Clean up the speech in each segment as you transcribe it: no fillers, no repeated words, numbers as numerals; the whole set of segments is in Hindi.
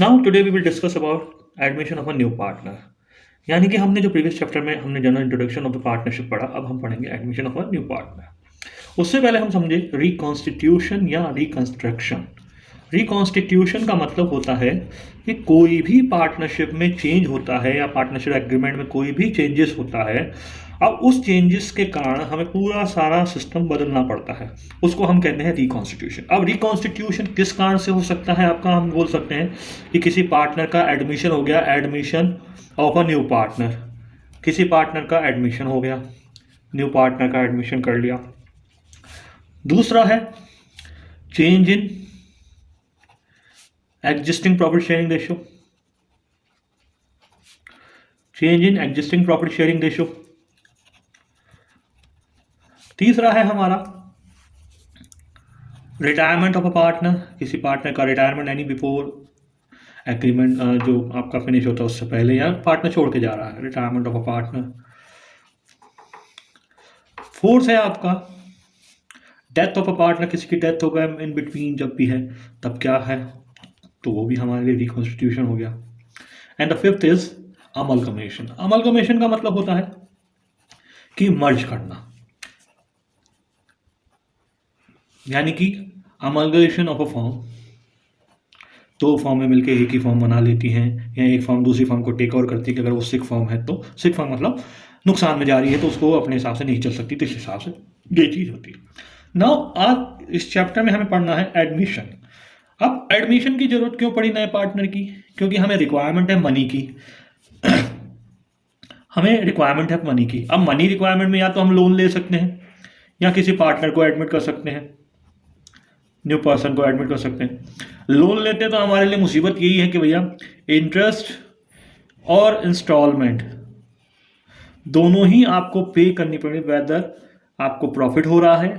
Now today we will discuss about admission of a new partner. यानी कि हमने जो प्रीवियस चैप्टर में हमने general introduction of the partnership पढ़ा, अब हम पढ़ेंगे admission of a new partner. उससे पहले हम समझे रिकॉन्स्टिट्यूशन या रिकंस्ट्रक्शन। रिकॉन्स्टिट्यूशन का मतलब होता है कि कोई भी पार्टनरशिप में चेंज होता है या पार्टनरशिप एग्रीमेंट में कोई भी चेंजेस होता है, अब उस चेंजेस के कारण हमें पूरा सारा सिस्टम बदलना पड़ता है, उसको हम कहते हैं रिकॉन्स्टिट्यूशन। अब रिकॉन्स्टिट्यूशन किस कारण से हो सकता है आपका, हम बोल सकते हैं कि किसी पार्टनर का एडमिशन हो गया, admission of a new partner. किसी पार्टनर का एडमिशन हो गया, न्यू पार्टनर का एडमिशन कर लिया। दूसरा है change in existing profit sharing ratio. Change in existing profit sharing ratio. तीसरा है हमारा रिटायरमेंट ऑफ अ पार्टनर। किसी पार्टनर का रिटायरमेंट यानी बिफोर एग्रीमेंट जो आपका फिनिश होता है उससे पहले, या पार्टनर छोड़ के जा रहा है, retirement of a partner. Fourth है आपका डेथ ऑफ अ पार्टनर। किसी की डेथ हो गया इन बिटवीन जब भी है तब क्या है, तो वो भी हमारे लिए रिकॉन्स्टिट्यूशन हो गया। And the fifth is amalgamation. Amalgamation का मतलब होता है कि मर्ज करना, यानी कि अमलगेशन ऑफ अ फॉर्म। दो फॉर्म में मिलकर एक ही फॉर्म बना लेती हैं, या एक फॉर्म दूसरी फॉर्म को टेक ओवर करती है। कि अगर वो सिक फॉर्म है तो सिक फॉर्म मतलब नुकसान में जा रही है, तो उसको अपने हिसाब से नहीं चल सकती, तो इस हिसाब से ये चीज़ होती है। नाउ आज इस चैप्टर में हमें पढ़ना है एडमिशन। अब एडमिशन की जरूरत क्यों पड़ी नए पार्टनर की? क्योंकि हमें रिक्वायरमेंट है मनी की। हमें रिक्वायरमेंट है मनी की। अब मनी रिक्वायरमेंट में या तो हम लोन ले सकते हैं, या किसी पार्टनर को एडमिट कर सकते हैं, न्यू पर्सन को एडमिट कर सकते हैं। लोन लेते हैं तो हमारे लिए मुसीबत यही है कि भैया इंटरेस्ट और इंस्टॉलमेंट दोनों ही आपको पे करनी पड़ेगी, वेदर आपको प्रॉफिट हो रहा है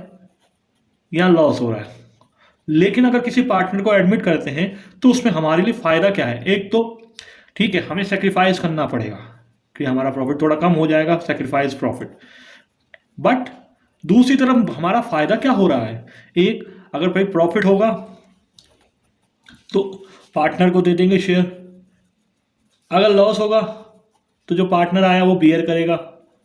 या लॉस हो रहा है। लेकिन अगर किसी पार्टनर को एडमिट करते हैं तो उसमें हमारे लिए फ़ायदा क्या है? एक तो ठीक है, हमें सेक्रीफाइस करना पड़ेगा कि हमारा प्रॉफिट थोड़ा कम हो जाएगा, सेक्रीफाइस प्रॉफिट। बट दूसरी तरफ हमारा फ़ायदा क्या हो रहा है? एक, अगर भाई प्रॉफिट होगा तो पार्टनर को दे देंगे शेयर, अगर लॉस होगा तो जो पार्टनर आया वो बियर करेगा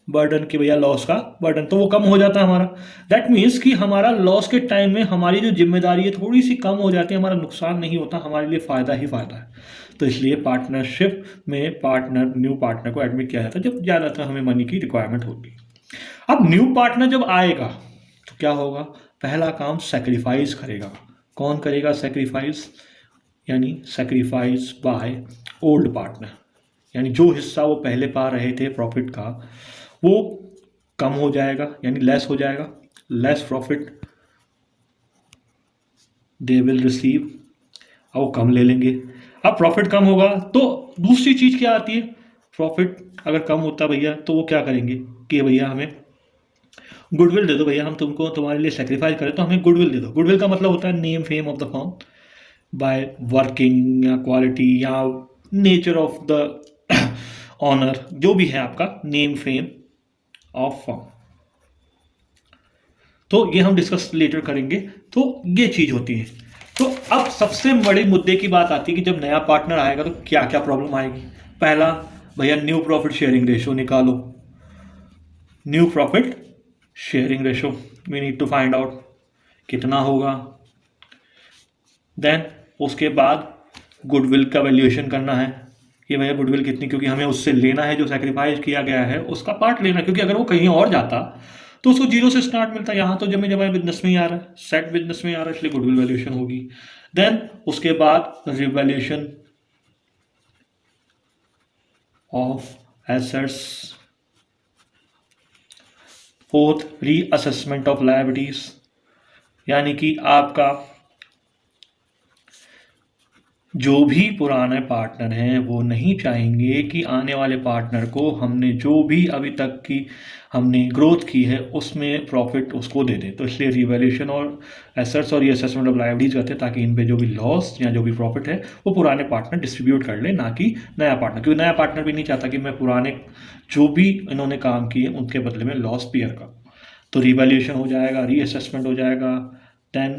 बर्डन, कि भैया लॉस का बर्डन, तो वो कम हो जाता है हमारा। दैट मीन्स कि हमारा लॉस के टाइम में हमारी जो जिम्मेदारी है थोड़ी सी कम हो जाती है, हमारा नुकसान नहीं होता, हमारे लिए फ़ायदा ही फ़ायदा है। तो इसलिए पार्टनरशिप में न्यू पार्टनर को एडमिट किया जाता है जब ज़्यादातर हमें मनी की रिक्वायरमेंट होती है। अब न्यू पार्टनर जब आएगा तो क्या होगा? पहला काम सेक्रीफाइस करेगा। कौन करेगा सेक्रीफाइस? यानी सेक्रीफाइस बाय ओल्ड पार्टनर, यानी जो हिस्सा वो पहले पा रहे थे प्रॉफिट का वो कम हो जाएगा, यानी लेस हो जाएगा, less profit they will receive, और वो कम ले लेंगे। अब प्रॉफिट कम होगा तो दूसरी चीज़ क्या आती है? प्रॉफिट अगर कम होता भैया तो वो क्या करेंगे कि भैया हमें गुडविल दे दो, भैया हम तुमको तुम्हारे लिए सेक्रीफाइस करें तो हमें गुडविल दे दो। गुडविल का मतलब होता है name fame of the firm by working या क्वालिटी या नेचर ऑफ द ऑनर, जो भी है आपका नेम फेम ऑफ फर्म। तो ये हम डिस्कस लेटर करेंगे। तो ये चीज़ होती है। तो अब सबसे बड़े मुद्दे की बात आती है कि जब नया पार्टनर आएगा तो क्या क्या प्रॉब्लम आएगी। पहला, भैया न्यू प्रॉफिट शेयरिंग रेशो निकालो। New profit sharing ratio we need to find out कितना होगा। देन उसके बाद गुडविल का वैल्यूएशन करना है कि भैया गुडविल कितनी, क्योंकि हमें उससे लेना है जो सेक्रीफाइस किया गया है उसका पार्ट लेना, क्योंकि अगर वो कहीं और जाता तो उसको जीरो से स्टार्ट मिलता। यहाँ तो जब जब बिजनेस में ही आ रहा है, सेट बिजनेस में आ रहा है, इसलिए गुडविल वैल्यूएशन होगी। देन उसके बाद revaluation of assets. Fourth, reassessment of liabilities, यानी कि आपका जो भी पुराने पार्टनर हैं वो नहीं चाहेंगे कि आने वाले पार्टनर को हमने जो भी अभी तक की हमने ग्रोथ की है उसमें प्रॉफिट उसको दे दें। तो इसलिए रिवैल्यूएशन और एसेट्स और रीअसेसमेंट ऑफ लायबिलिटीज करते हैं ताकि इन पे जो भी लॉस या जो भी प्रॉफिट है वो पुराने पार्टनर डिस्ट्रीब्यूट कर ले, ना कि नया पार्टनर, क्योंकि नया पार्टनर भी नहीं चाहता कि मैं पुराने जो भी इन्होंने काम किए उनके बदले में लॉस बियर करूँ। तो रिवैल्यूएशन हो जाएगा, रीअसेसमेंट हो जाएगा, देन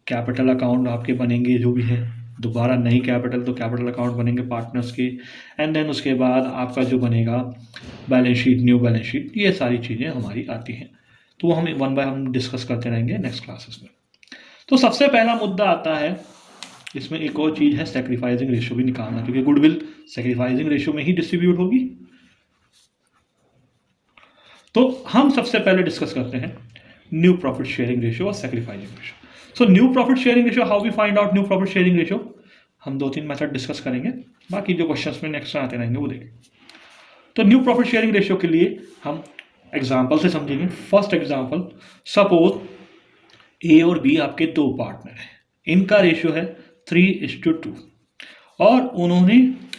कैपिटल अकाउंट आपके बनेंगे जो भी है, दोबारा नई कैपिटल, तो कैपिटल अकाउंट बनेंगे पार्टनर्स के, एंड देन उसके बाद आपका जो बनेगा balance sheet, new balance sheet, ये सारी चीज़ें हमारी आती हैं। तो वो हम वन बाय हम डिस्कस करते रहेंगे नेक्स्ट क्लासेस में। तो सबसे पहला मुद्दा आता है इसमें, एक और चीज़ है सैक्रिफाइसिंग रेशियो भी निकालना, क्योंकि गुडविल सैक्रिफाइसिंग रेशियो में ही डिस्ट्रीब्यूट होगी। तो हम सबसे पहले डिस्कस करते हैं न्यू प्रॉफिट शेयरिंग रेशियो और sacrificing ratio. So new profit sharing ratio, how we find out new profit sharing ratio, हम 2-3 मेथड डिस्कस करेंगे, बाकी जो क्वेश्चंस में नेक्स्ट आते रहेंगे वो देखेंगे। तो न्यू प्रॉफिट शेयरिंग रेशियो के लिए हम एग्जाम्पल से समझेंगे। फर्स्ट एग्जाम्पल, सपोज ए और बी आपके 2 पार्टनर हैं, इनका रेशियो है 3:2 और उन्होंने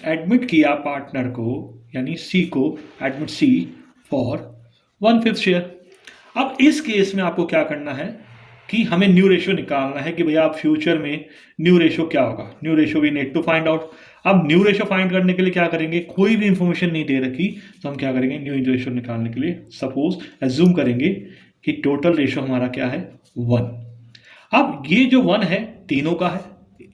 एडमिट किया पार्टनर को यानी सी को, एडमिट सी फॉर 1/5 शेयर। अब इस केस में आपको क्या करना है कि हमें न्यू रेशियो निकालना है कि भैया आप फ्यूचर में न्यू रेशियो क्या होगा, new ratio we need to find out. अब न्यू रेशियो फाइंड करने के लिए क्या करेंगे, कोई भी इंफॉर्मेशन नहीं दे रखी तो हम क्या करेंगे, न्यू रेशियो निकालने के लिए सपोज एज्यूम करेंगे कि टोटल रेशियो हमारा क्या है 1। अब ये जो 1 है तीनों का है,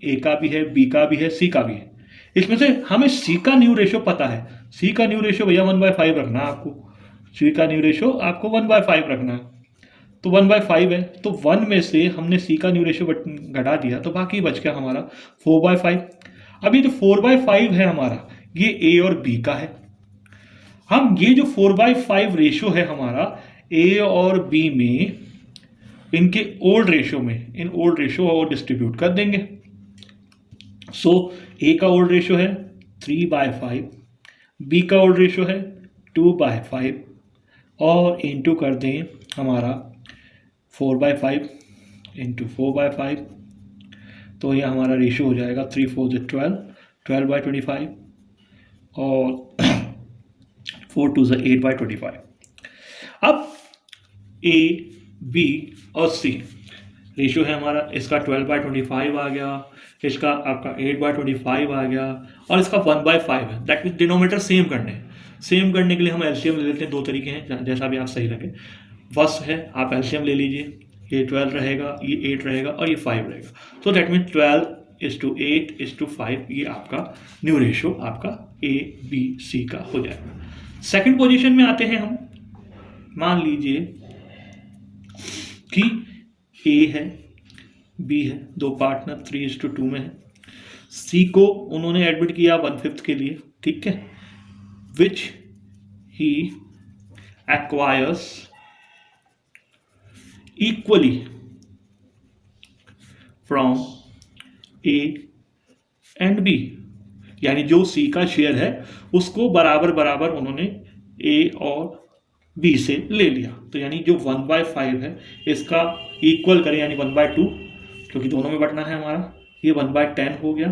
ए का भी है, बी का भी है, सी का भी है। इसमें से हमें सी का न्यू रेशियो पता है, सी का न्यू रेशियो भैया 1/5 रखना है आपको, सी का न्यू रेशियो आपको 1/5 रखना है। तो 1/5 है, तो 1 में से हमने सी का न्यू रेशियो घटा दिया तो बाकी बच गया हमारा 4/5। अभी जो 4/5 है हमारा, ये ए और बी का है। हम ये जो 4/5 रेशियो है हमारा ए और बी में, इनके ओल्ड रेशियो में, इन ओल्ड रेशियो और डिस्ट्रीब्यूट कर देंगे। सो ए का ओल्ड रेशियो है 3/5, बी का ओल्ड रेशियो है 2/5 और इंटू कर दें हमारा 4/5 इंटू 4/5, तो ये हमारा रेशियो हो जाएगा 3 4 12, 12/25 और 4 2 8/25। अब ए बी और सी रेशियो है हमारा, इसका 12/25 आ गया, इसका आपका 8/25 आ गया और इसका 1/5 है। दैट मीन्स डिनोमिनेटर सेम करने हैं। सेम करने के लिए हम एलसीएम ले लेते हैं, 2 तरीके हैं, जैसा भी आप सही लगे। फर्स्ट है आप एलसीएम ले लीजिए, ये 12 रहेगा, ये 8 रहेगा और ये 5 रहेगा। तो दैट मीन्स 12:8:5 ये आपका न्यू रेशियो आपका ए बी सी का हो जाएगा। सेकंड पोजीशन में आते हैं हम, मान लीजिए कि ए है, बी है, 2 पार्टनर 3:2 में है, सी को उन्होंने एडमिट किया 1/5 के लिए, ठीक है, which he acquires equally from A and B, यानी जो सी का शेयर है उसको बराबर बराबर उन्होंने ए और बी से ले लिया। तो यानी जो 1/5 है इसका इक्वल करें, यानी 1/2, क्योंकि दोनों में बटना है हमारा, ये 1/10 हो गया,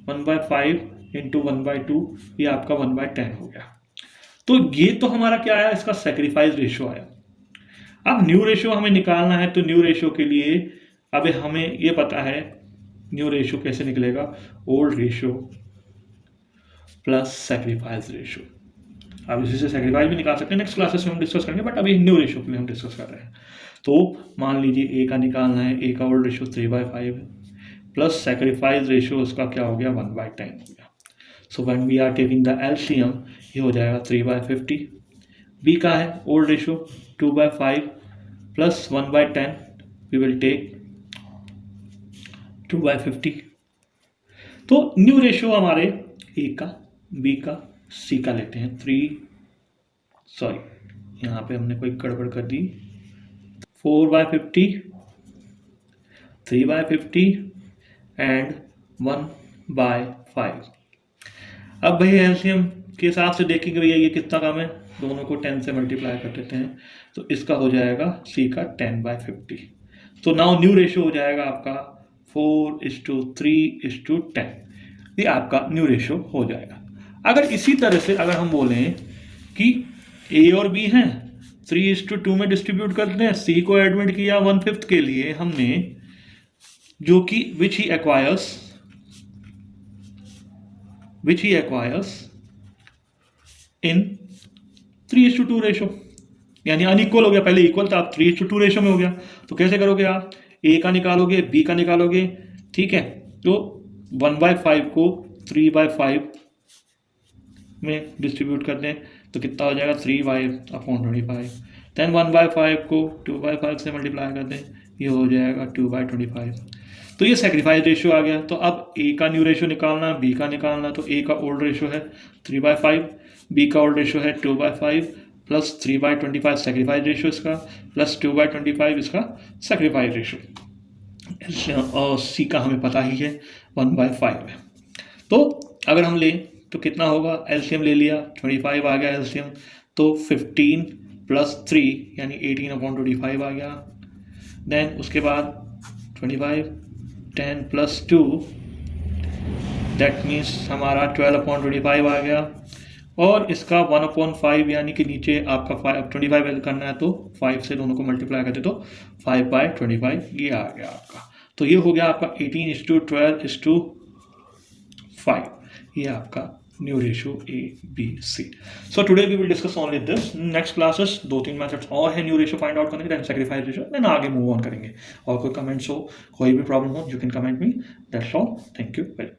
1/5 इंटू 1/2 ये आपका 1/10 हो गया। तो ये तो हमारा क्या आया, इसका सैक्रिफाइस रेशियो आया। अब न्यू रेशियो हमें निकालना है, तो न्यू रेशियो के लिए अब हमें ये पता है न्यू रेशियो कैसे निकलेगा, old ratio plus sacrifice ratio. अब इसी से सैक्रिफाइस भी निकाल सकते हैं, नेक्स्ट क्लासेस में हम डिस्कस करेंगे, बट अभी न्यू रेशियो के लिए हम डिस्कस कर रहे हैं। तो मान लीजिए ए का निकालना है, ए का ओल्ड रेशियो 3/5 है, प्लस सैक्रिफाइस रेशियो उसका क्या हो गया 1/10 हो गया। So when we are taking the LCM ये हो जाएगा 3/50। बी का है old ratio 2/5 plus 1/10, we will take 2/50। तो न्यू रेशियो हमारे ए का, बी का, सी का लेते हैं, यहाँ पे हमने कोई गड़बड़ कर दी, 4/50, 3/50 एंड 1/5। अब भैया एलसीएम के हिसाब से देखेंगे भैया ये कितना कम है, दोनों को 10 से मल्टीप्लाई कर देते हैं, तो इसका हो जाएगा सी का 10/50। तो नाउ न्यू रेशियो हो जाएगा आपका 4:3:10, ये आपका न्यू रेशियो हो जाएगा। अगर इसी तरह से अगर हम बोलें कि ए और बी हैं, 3:2 में डिस्ट्रीब्यूट करते हैं, सी को एडमिट किया 1/5 के लिए हमने, जो कि विच ही एक्वायर्स इन 3:2 रेशो, यानी अनइक्वल हो गया, पहले इक्वल था, अब 3:2 रेशो में हो गया। तो कैसे करोगे आप, ए का निकालोगे, बी का निकालोगे, ठीक है, तो 1/5 को 3/5 में डिस्ट्रीब्यूट कर दें तो कितना हो जाएगा 3/25। देन 1/5 को 2/5 से मल्टीप्लाई कर दें, ये हो जाएगा 2/25। तो ये सेक्रीफाइस रेशियो आ गया। तो अब ए का न्यू रेशियो निकालना, बी का निकालना, तो ए का ओल्ड रेशियो है 3/5, बी का ओल्ड रेशियो है 2/5 प्लस 3/25 सेक्रीफाइस रेशियो इसका, प्लस 2/25 इसका सेक्रीफाइस रेशियो, और सी का हमें पता ही है 1/5 है। तो अगर हम लें तो कितना होगा, एलसीएम ले लिया, 25 आ गया एलसीएम, तो 15 प्लस 3 यानी 18/25 आ गया। देन उसके बाद 25, 10 प्लस 2 दैट मीन्स हमारा 12/25 आ गया। और इसका 1/5 यानी कि नीचे आपका 25 करना है तो 5 से दोनों को मल्टीप्लाई करते तो 5/25 ये आ गया आपका। तो ये हो गया आपका 18:12:5, ये आपका new ratio ABC। So today we will discuss only this. Next classes 2-3 methods और है न्यू रेशियो फाइंड आउट करने के, देन सेक्रीफाइस रेशियो, देन आगे मूव ऑन करेंगे। और कोई कमेंट्स हो, कोई भी प्रॉब्लम हो, you can comment me. That's all, thank you very much.